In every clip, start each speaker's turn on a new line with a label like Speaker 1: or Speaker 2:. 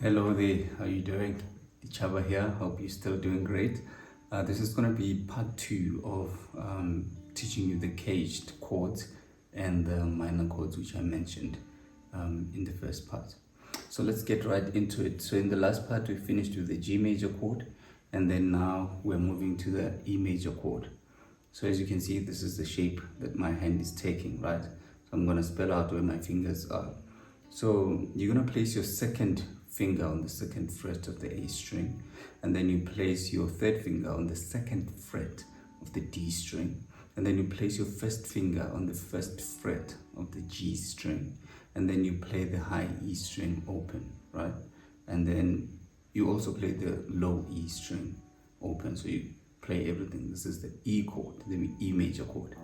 Speaker 1: Hello there, how you doing? Chaba here, hope you're still doing great. This is going to be part 2 of teaching you the caged chords and the minor chords which I mentioned in the first part. So let's get right into it. So in the last part we finished with the G major chord, and then now we're moving to the E major chord. So as you can see, this is the shape that my hand is taking, right? So I'm going to spell out where my fingers are. So you're going to place your second finger on the second fret of the A string, and then you place your third finger on the second fret of the D string, and then you place your first finger on the first fret of the G string, and then you play the high E string open, right? And then you also play the low E string open, so you play everything. This is the E chord, the E major chord.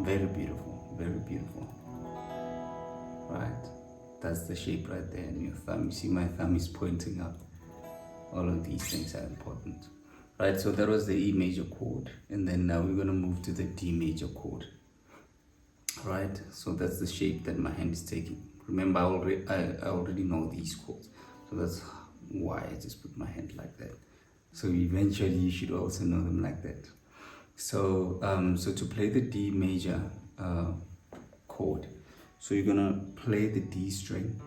Speaker 1: Very beautiful, very beautiful. Right, that's the shape right there in your thumb. You see my thumb is pointing up. All of these things are important. Right, so that was the E major chord, and then now we're going to move to the D major chord. Right, so that's the shape that my hand is taking. Remember, I already know these chords, so that's why I just put my hand like that. So eventually you should also know them like that. So so to play the D major chord, so you're gonna play the D string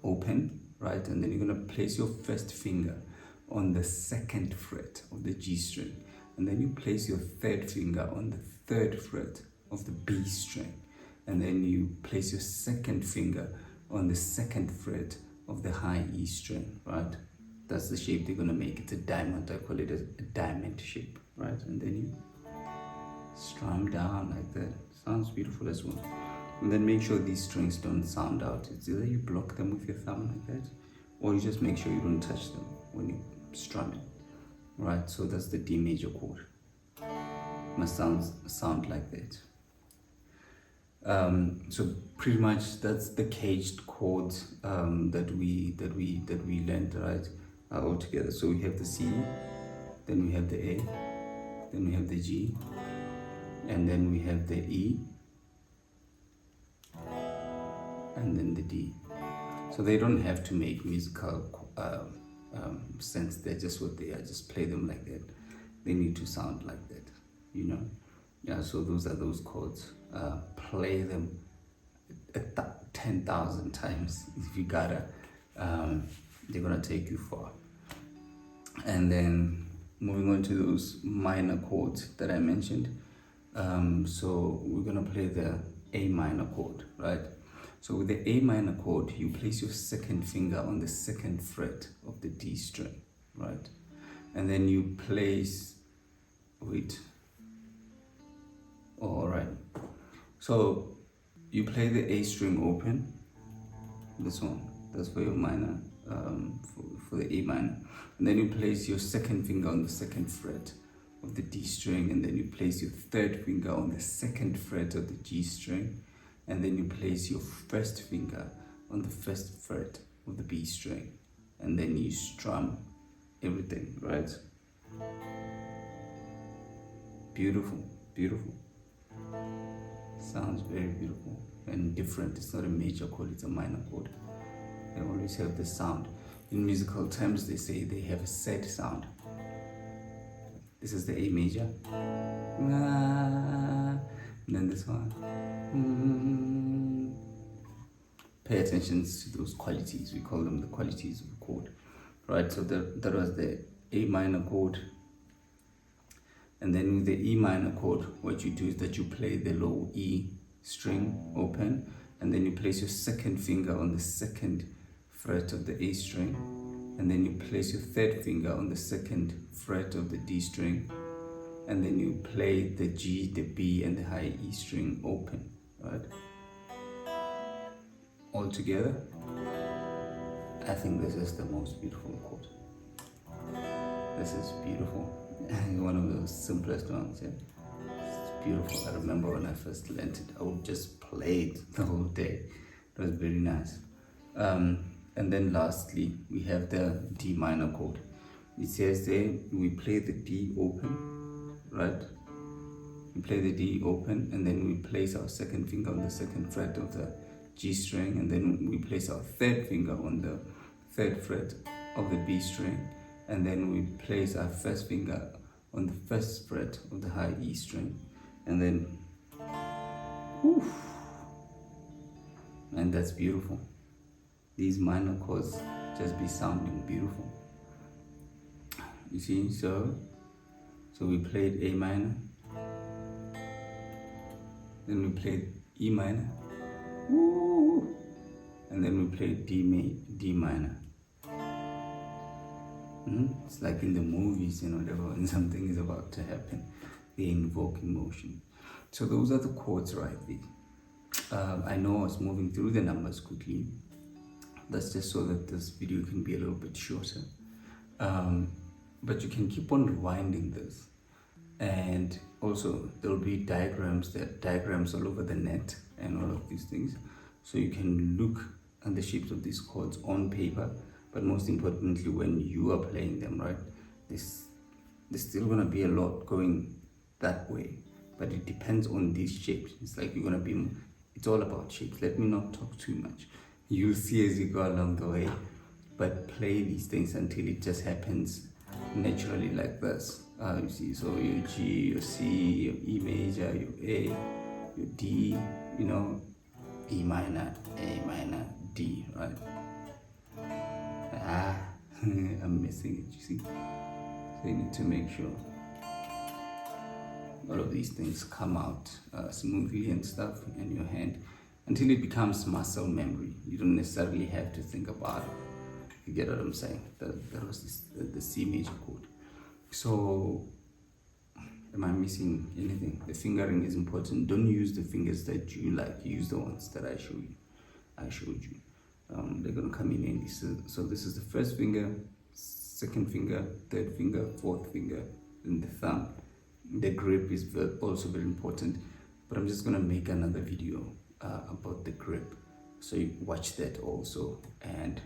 Speaker 1: open, right? And then you're gonna place your first finger on the second fret of the G string, and then you place your third finger on the third fret of the B string, and then you place your second finger on the second fret of the high E string, right? That's the shape they're gonna make. It's a diamond. I call it a diamond shape, right? And then you strum down like that. Sounds beautiful as well. And then make sure these strings don't sound out. It's either you block them with your thumb like that, or you just make sure you don't touch them when you strum it. Right, so that's the D major chord. Must sound like that. So pretty much that's the caged chords that we learned, right? All together. So we have the C, then we have the A, then we have the G, and then we have the E, and then the D. So they don't have to make musical sense. They're just what they are. Just play them like that. They need to sound like that, you know. Yeah. So those are those chords. Play them 10,000 times if you gotta. They're gonna take you far. And then moving on to those minor chords that I mentioned. So we're gonna play the A minor chord, right? So with the A minor chord, you place your second finger on the second fret of the D string, right? And then you place, all right. So you play the A string open, this one, that's for your minor, for the A minor. And then you place your second finger on the second fret of the D string, and then you place your third finger on the second fret of the G string, and then you place your first finger on the first fret of the B string, and then you strum everything, right? Beautiful, beautiful. Sounds very beautiful and different. It's not a major chord, it's a minor chord. They always have the sound. In musical terms, they say they have a set sound. This is the A major. And then this one. Pay attention to those qualities. We call them the qualities of the chord. Right, so that was the A minor chord. And then with the E minor chord, what you do is that you play the low E string open, and then you place your second finger on the second fret of the A string, and then you place your third finger on the second fret of the D string, and then you play the G, the B, and the high E string open, right? All together, I think this is the most beautiful chord. This is beautiful. One of the simplest ones, yeah. It's beautiful. I remember when I first learned it, I would just play it the whole day. It was very nice. And then lastly, we have the D minor chord. It says there, we play the D open, right? We play the D open, and then we place our second finger on the second fret of the G string, and then we place our third finger on the 3rd fret of the B string, and then we place our first finger on the 1st fret of the high E string, and then oof, and that's beautiful. These minor chords just be sounding beautiful. You see, so we played A minor, then we played E minor, woo, and then we played D minor. It's like in the movies, whatever, when something is about to happen, they invoke emotion. So those are the chords right there. I know I was moving through the numbers quickly. That's just so that this video can be a little bit shorter. But you can keep on rewinding this. And also there will be diagrams all over the net and all of these things. So you can look at the shapes of these chords on paper, but most importantly when you are playing them, right? There's still gonna be a lot going that way, but it depends on these shapes. It's like it's all about shapes. Let me not talk too much. You'll see as you go along the way, but play these things until it just happens naturally like this. You see, so your G, your C, your E major, your A, your D, E minor, A minor, D, right? I'm missing it, you see. So you need to make sure all of these things come out smoothly and stuff in your hand until it becomes muscle memory. You don't necessarily have to think about it. You get what I'm saying? That was the C major chord. So, am I missing anything? The fingering is important. Don't use the fingers that you like. Use the ones that I showed you. They're gonna come in handy. So this is the 1st finger, 2nd finger, 3rd finger, 4th finger, and the thumb. The grip is also very important. But I'm just gonna make another video about the grip. So you watch that also, and